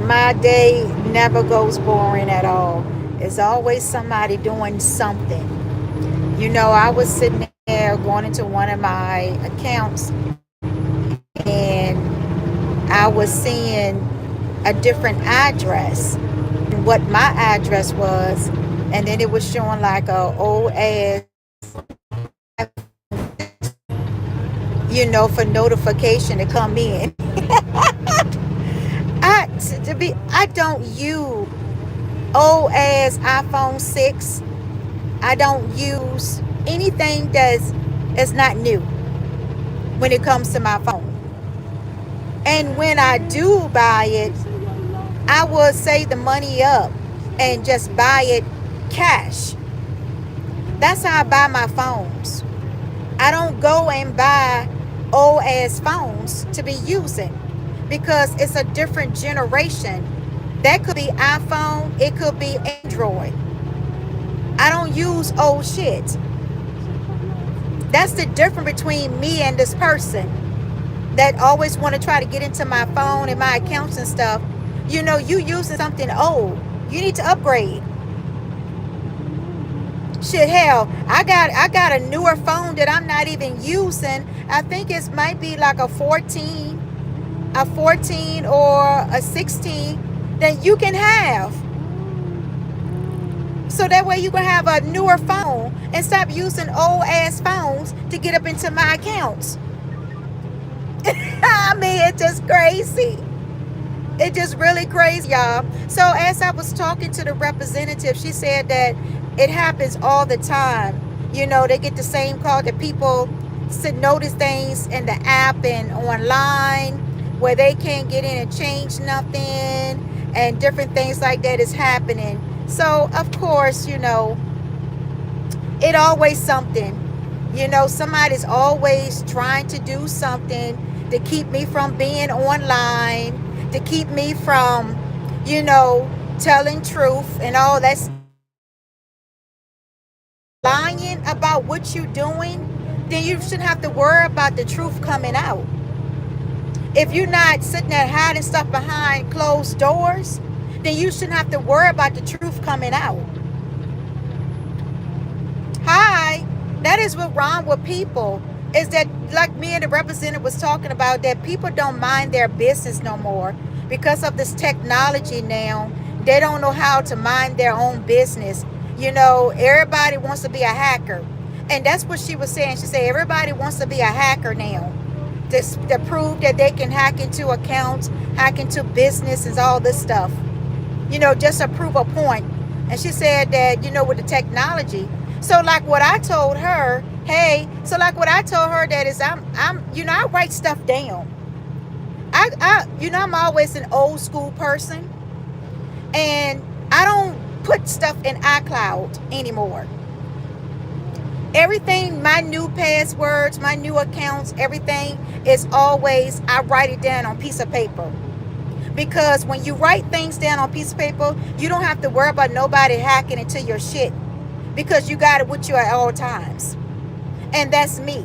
My day never goes boring at all. There's always somebody doing something. I was sitting there going into one of my accounts, and I was seeing a different address what my address was, and then it was showing like a old ass for notification to come in. I don't use old ass iPhone 6. I don't use anything that's not new when it comes to my phone. And when I do buy it, I will save the money up and just buy it cash. That's how I buy my phones. I don't go and buy old ass phones to be using because it's a different generation. That could be iPhone, it could be Android. I don't use old shit. That's the difference between me and this person that always want to try to get into my phone and my accounts and stuff. You using something old. You need to upgrade. Shit, hell, I got a newer phone that I'm not even using. I think it might be like a 14 or a 16 that you can have. So that way you can have a newer phone and stop using old ass phones to get up into my accounts. I mean, it's just crazy. It's just really crazy, y'all. So as I was talking to the representative, she said that it happens all the time. They get the same call that people notice things in the app and online where they can't get in and change nothing, and different things like that is happening. So of course, it always something. Somebody's always trying to do something to keep me from being online, to keep me from, telling truth and all that stuff. Lying about what you're doing, then you shouldn't have to worry about the truth coming out. If you're not sitting there hiding stuff behind closed doors, then you shouldn't have to worry about the truth coming out. Hi, that is what wrong with people. Is that, like me and the representative was talking about, that people don't mind their business no more because of this technology now. They don't know how to mind their own business. Everybody wants to be a hacker. And that's what she was saying. She said everybody wants to be a hacker now. To prove that they can hack into accounts, hack into businesses, all this stuff. Just to prove a point. And she said that, with the technology. So like what I told her, that is I write stuff down. I'm always an old school person. And I don't put stuff in iCloud anymore. Everything, my new passwords, my new accounts, everything is always, I write it down on a piece of paper. Because when you write things down on a piece of paper, you don't have to worry about nobody hacking into your shit. Because you got it with you at all times. And that's me.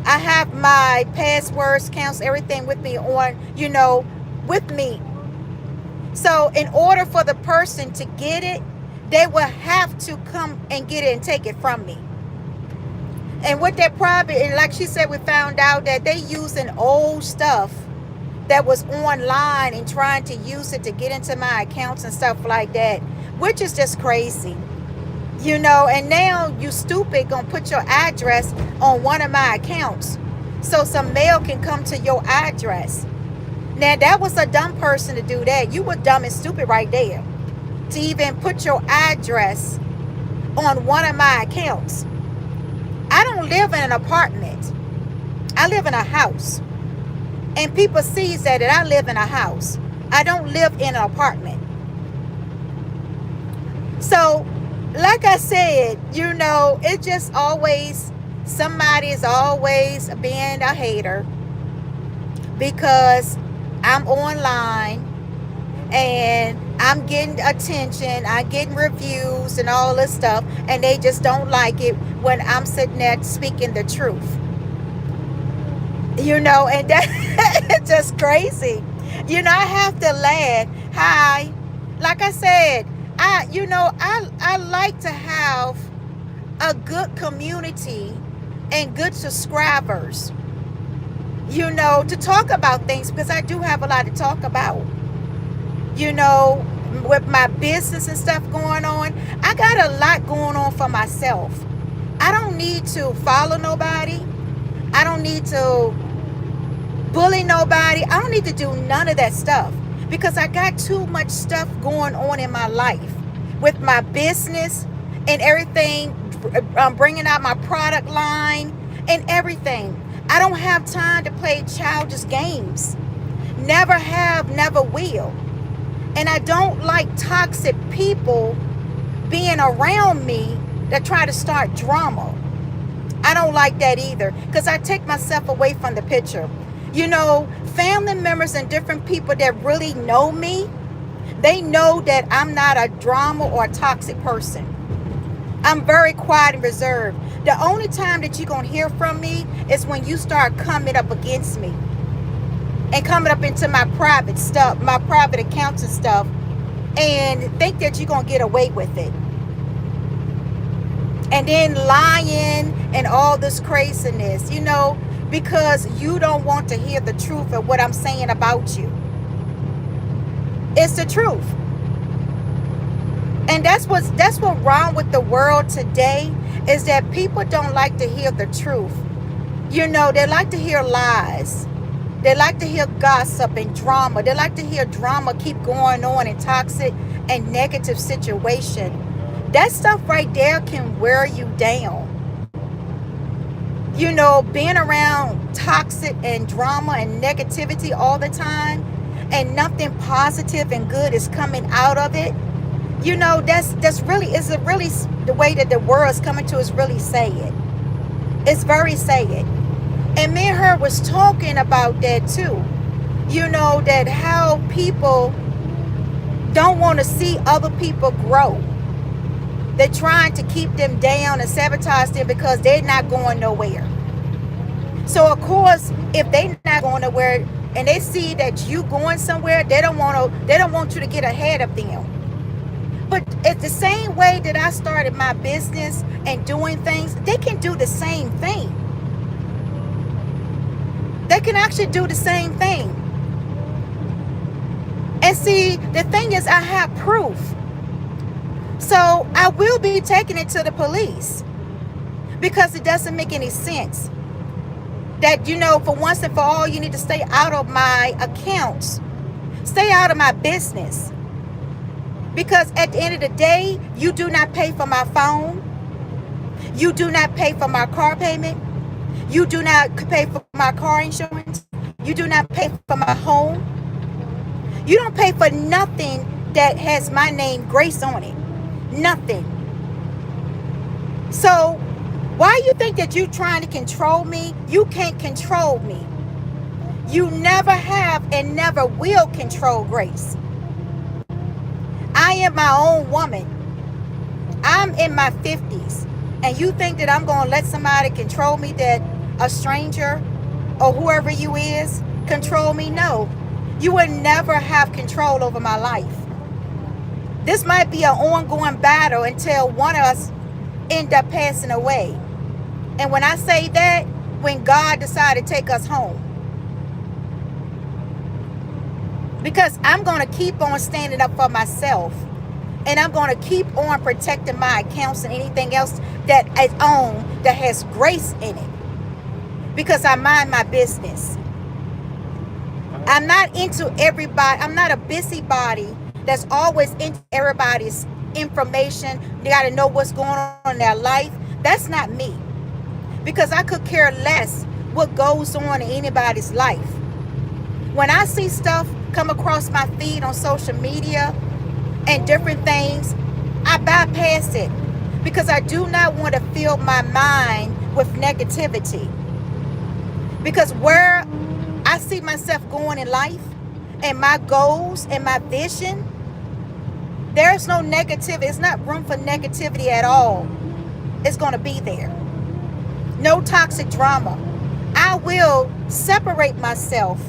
I have my passwords, accounts, everything with me with me. So in order for the person to get it, they will have to come and get it and take it from me. And what that probably, and like she said, we found out that they using old stuff that was online and trying to use it to get into my accounts and stuff like that, which is just crazy. And now you stupid gonna put your address on one of my accounts so some mail can come to your address. Now that was a dumb person to do that. You were dumb and stupid right there to even put your address on one of my accounts. I don't live in an apartment. I live in a house. And people see that I live in a house. I don't live in an apartment. So, like I said, it just always, somebody is always being a hater because I'm online and I'm getting attention, I'm getting reviews and all this stuff, and they just don't like it when I'm sitting there speaking the truth. And that it's just crazy. I have to laugh. Hi. Like I said, I like to have a good community and good subscribers, to talk about things, because I do have a lot to talk about, you know, with my business and stuff going on. I got a lot going on for myself. I don't need to follow nobody. I don't need to bully nobody. I don't need to do none of that stuff, because I got too much stuff going on in my life with my business and everything. I'm bringing out my product line and everything. I don't have time to play childish games. Never have, never will. And I don't like toxic people being around me that try to start drama. I don't like that either, because I take myself away from the picture. Family members and different people that really know me, they know that I'm not a drama or a toxic person. I'm very quiet and reserved. The only time that you're going to hear from me is when you start coming up against me and coming up into my private stuff, my private accounts and stuff, and think that you're going to get away with it. And then lying and all this craziness, because you don't want to hear the truth of what I'm saying about you. It's the truth. And that's what's wrong with the world today, is that people don't like to hear the truth. They like to hear lies. They like to hear gossip and drama. They like to hear drama keep going on in toxic and negative situation. That stuff right there can wear you down. Being around toxic and drama and negativity all the time, and nothing positive and good is coming out of it. That's really, is it really the way that the world is coming to, is really sad. It's very sad. And me and her was talking about that too. That how people don't want to see other people grow. They're trying to keep them down and sabotage them because they're not going nowhere. So of course, if they're not going nowhere and they see that you going somewhere, they don't want you to get ahead of them. But it's the same way that I started my business and doing things, they can do the same thing. They can actually do the same thing. And see, the thing is, I have proof. So I will be taking it to the police, because it doesn't make any sense that, for once and for all, you need to stay out of my accounts. Stay out of my business. Because at the end of the day, you do not pay for my phone. You do not pay for my car payment. You do not pay for my car insurance. You do not pay for my home. You don't pay for nothing that has my name, Grace, on it. Nothing. So why you think that you trying to control me? You can't control me. You never have and never will control Grace. I am my own woman. I'm in my 50s. And you think that I'm going to let somebody control me, that a stranger or whoever you is control me? No. You will never have control over my life. This might be an ongoing battle until one of us end up passing away. And when I say that, when God decided to take us home. Because I'm going to keep on standing up for myself. And I'm going to keep on protecting my accounts and anything else that I own that has Grace in it. Because I mind my business. I'm not into everybody. I'm not a busybody that's always into everybody's information. They got to know what's going on in their life. That's not me. Because I could care less what goes on in anybody's life. When I see stuff come across my feed on social media and different things, I bypass it. Because I do not want to fill my mind with negativity. Because where I see myself going in life and my goals and my vision, there's no negativity. It's not room for negativity at all. It's going to be there. No toxic drama. I will separate myself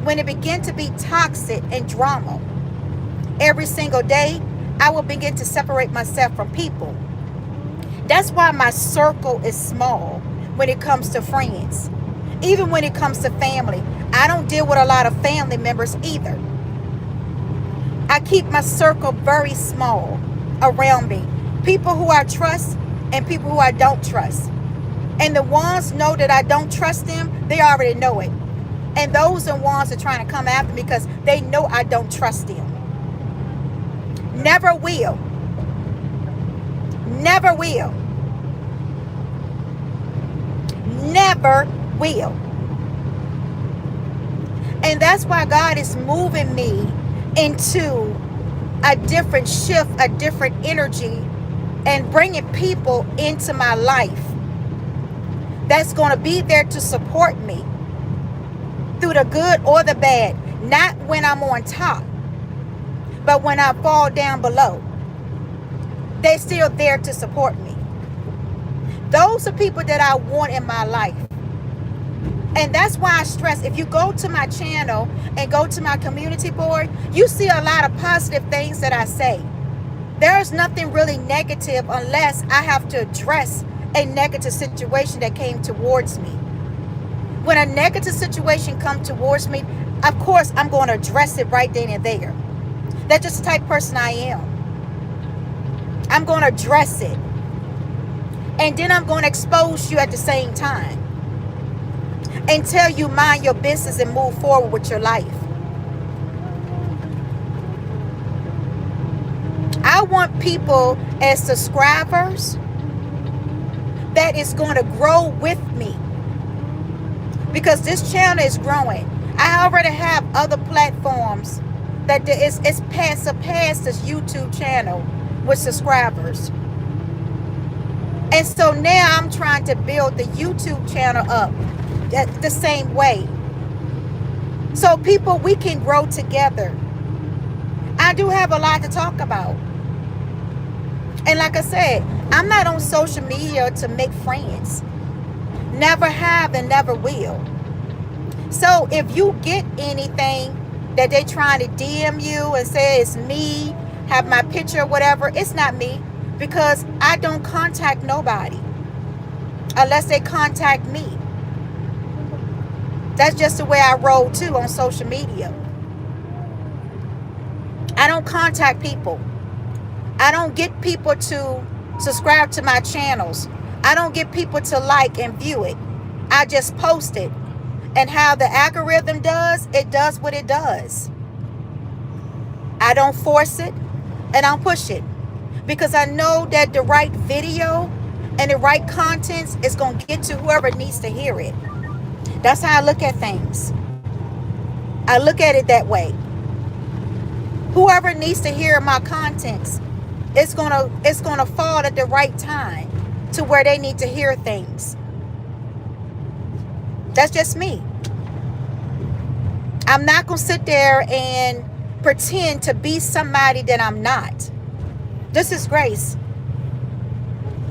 when it began to be toxic and drama every single day, I will begin to separate myself from people. That's why my circle is small when it comes to friends. Even when it comes to family, I don't deal with a lot of family members either. I keep my circle very small around me. People who I trust and people who I don't trust. And the ones know that I don't trust them, they already know it. And those are ones that are trying to come after me because they know I don't trust them. Never will. Never will. Never will. And that's why God is moving me into a different shift, a different energy, and bringing people into my life that's going to be there to support me through the good or the bad. Not when I'm on top, but when I fall down below. They're still there to support me. Those are people that I want in my life. And that's why I stress, if you go to my channel and go to my community board, you see a lot of positive things that I say. There's nothing really negative unless I have to address a negative situation that came towards me. When a negative situation comes towards me, of course, I'm going to address it right then and there. That's just the type of person I am. I'm going to address it. And then I'm going to expose you at the same time. And tell you mind your business and move forward with your life. I want people as subscribers that is going to grow with me. Because this channel is growing. I already have other platforms that it's past this YouTube channel with subscribers. And so now I'm trying to build the YouTube channel up the same way. So people, we can grow together. I do have a lot to talk about. And like I said, I'm not on social media to make friends. Never have and never will. So if you get anything that they trying to DM you and say it's me, have my picture or whatever, it's not me. Because I don't contact nobody unless they contact me. That's just the way I roll too on social media. I don't contact people. I don't get people to subscribe to my channels. I don't get people to like and view it. I just post it. And how the algorithm does, it does what it does. I don't force it and I don't push it. Because I know that the right video and the right contents is going to get to whoever needs to hear it. That's how I look at things. I look at it that way. Whoever needs to hear my contents, it's gonna fall at the right time to where they need to hear things. That's just me. I'm not gonna sit there and pretend to be somebody that I'm not. This is Grace.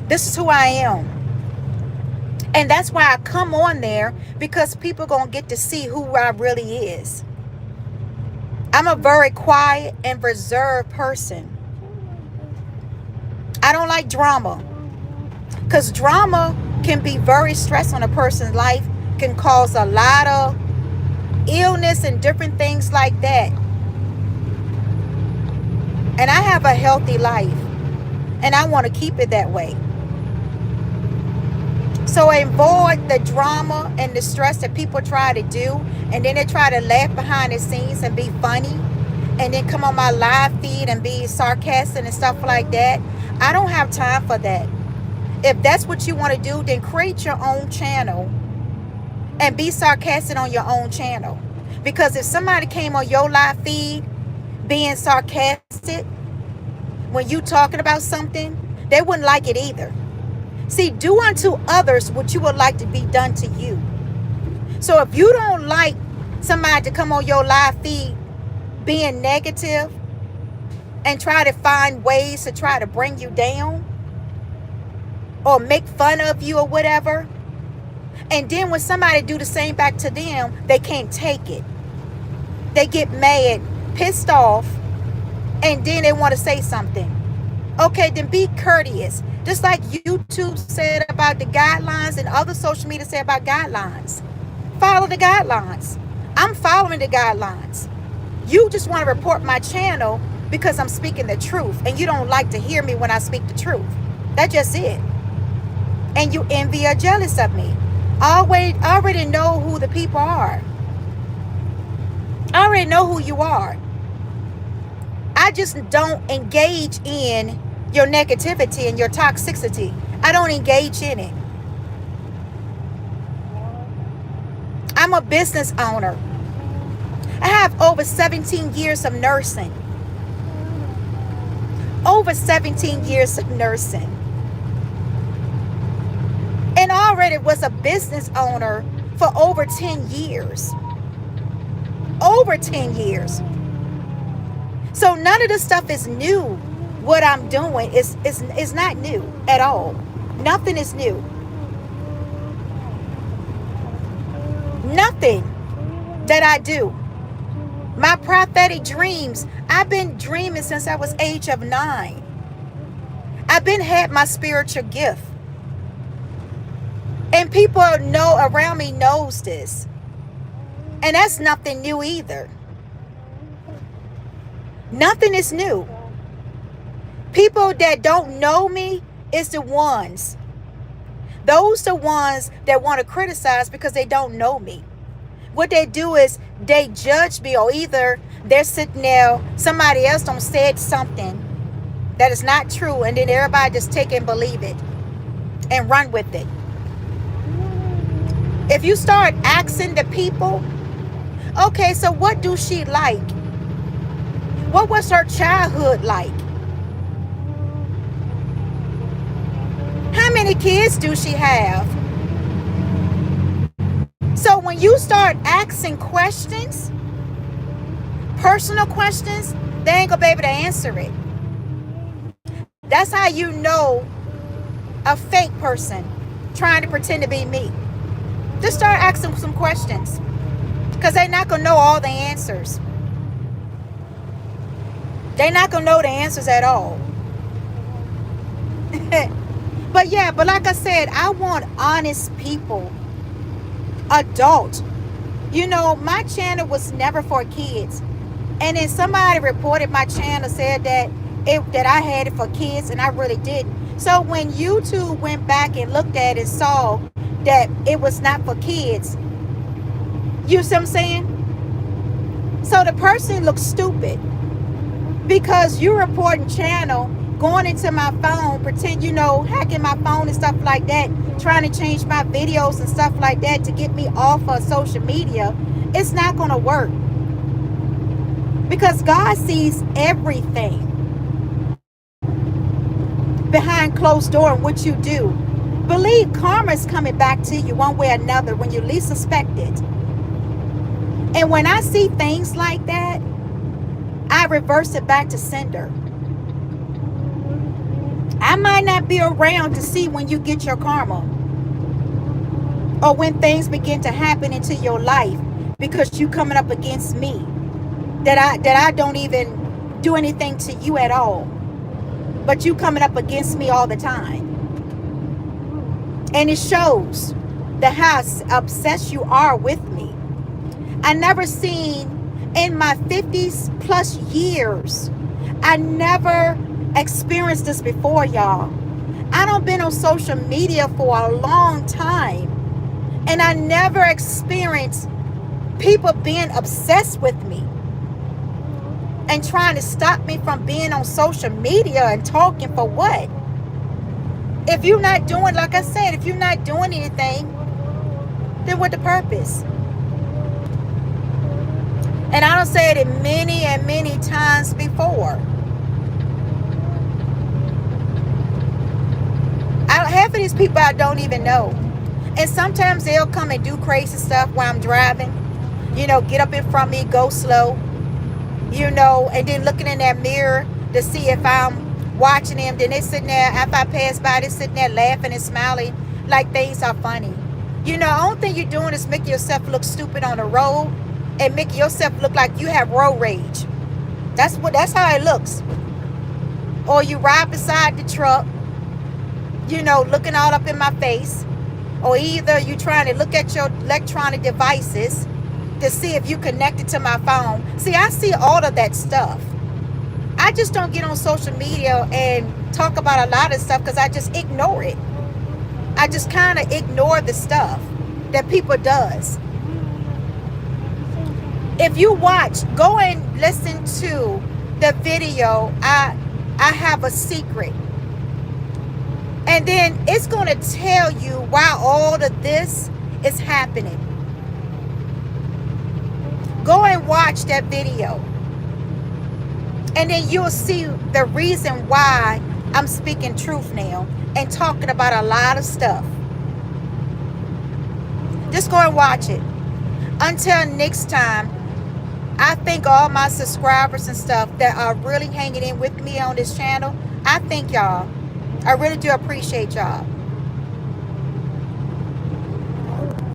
This is who I am. And that's why I come on there, because people are going to get to see who I really is. I'm a very quiet and reserved person. I don't like drama. Because drama can be very stressful on a person's life, can cause a lot of illness and different things like that. And I have a healthy life. And I want to keep it that way. So avoid the drama and the stress that people try to do. And then they try to laugh behind the scenes and be funny. And then come on my live feed and be sarcastic and stuff like that. I don't have time for that. If that's what you want to do, then create your own channel. And be sarcastic on your own channel. Because if somebody came on your live feed being sarcastic when you talking about something, they wouldn't like it either. See, do unto others what you would like to be done to you. So if you don't like somebody to come on your live feed being negative and try to find ways to try to bring you down or make fun of you or whatever, and then when somebody do the same back to them, they can't take it. They get mad, pissed off, and then they want to say something. Okay, then be courteous. Just like YouTube said about the guidelines and other social media said about guidelines. Follow the guidelines. I'm following the guidelines. You just want to report my channel because I'm speaking the truth, and you don't like to hear me when I speak the truth. That's just it. And you envy or jealous of me. I already know who the people are. I already know who you are. I just don't engage in your negativity and your toxicity. I don't engage in it. I'm a business owner. I have over 17 years of nursing. Over 17 years of nursing. And I already was a business owner for over 10 years. Over 10 years. So none of this stuff is new. What I'm doing is not new at all. Nothing is new. Nothing that I do. My prophetic dreams, I've been dreaming since I was age of 9. I've been had my spiritual gift. And people around me knows this. And that's nothing new either. Nothing is new. People that don't know me is the ones. Those are the ones that want to criticize because they don't know me. What they do is they judge me, or either they're sitting there, somebody else done said something that is not true, and then everybody just take and believe it and run with it. If you start asking the people, okay, so what do she like? What was her childhood like? How many kids do she have? So when you start asking questions, personal questions, they ain't gonna be able to answer it. That's how you know a fake person trying to pretend to be me. Just start asking some questions, because they're not gonna know all the answers. They're not gonna know the answers at all. But like I said, I want honest people. Adult. You know, my channel was never for kids. And then somebody reported my channel, said that I had it for kids, and I really didn't. So when YouTube went back and looked at it and saw that it was not for kids, you see what I'm saying? So the person looks stupid because you reporting channel, going into my phone, pretend, hacking my phone and stuff like that, trying to change my videos and stuff like that to get me off of social media. It's not going to work, because God sees everything behind closed door and what you do. Believe karma is coming back to you one way or another when you least suspect it. And when I see things like that, I reverse it back to sender. I might not be around to see when you get your karma, or when things begin to happen into your life because you coming up against me, that I don't even do anything to you at all, but you coming up against me all the time. And it shows how obsessed you are with me. I never seen, in my 50s plus years, I never experienced this before, y'all. I done been on social media for a long time, and I never experienced people being obsessed with me and trying to stop me from being on social media and talking for what? If you're not doing, like I said, if you're not doing anything, then what the purpose? And I don't say it many and many times before. Half of these people I don't even know. And sometimes they'll come and do crazy stuff while I'm driving. Get up in front of me, go slow. And then looking in that mirror to see if I'm watching them. Then they sitting there, after I pass by, they sitting there laughing and smiling like things are funny. The only thing you're doing is making yourself look stupid on the road. and making yourself look like you have road rage. That's how it looks. Or you ride beside the truck, you know, looking all up in my face. Or either you trying to look at your electronic devices to see if you connected to my phone. See, I see all of that stuff. I just don't get on social media and talk about a lot of stuff because I just ignore it. I just kind of ignore the stuff that people does. If you watch, go and listen to the video. I have a secret. And then it's going to tell you why all of this is happening. Go and watch that video. And then you'll see the reason why I'm speaking truth now and talking about a lot of stuff. Just go and watch it. Until next time, I thank all my subscribers and stuff that are really hanging in with me on this channel. I thank y'all. I really do appreciate y'all.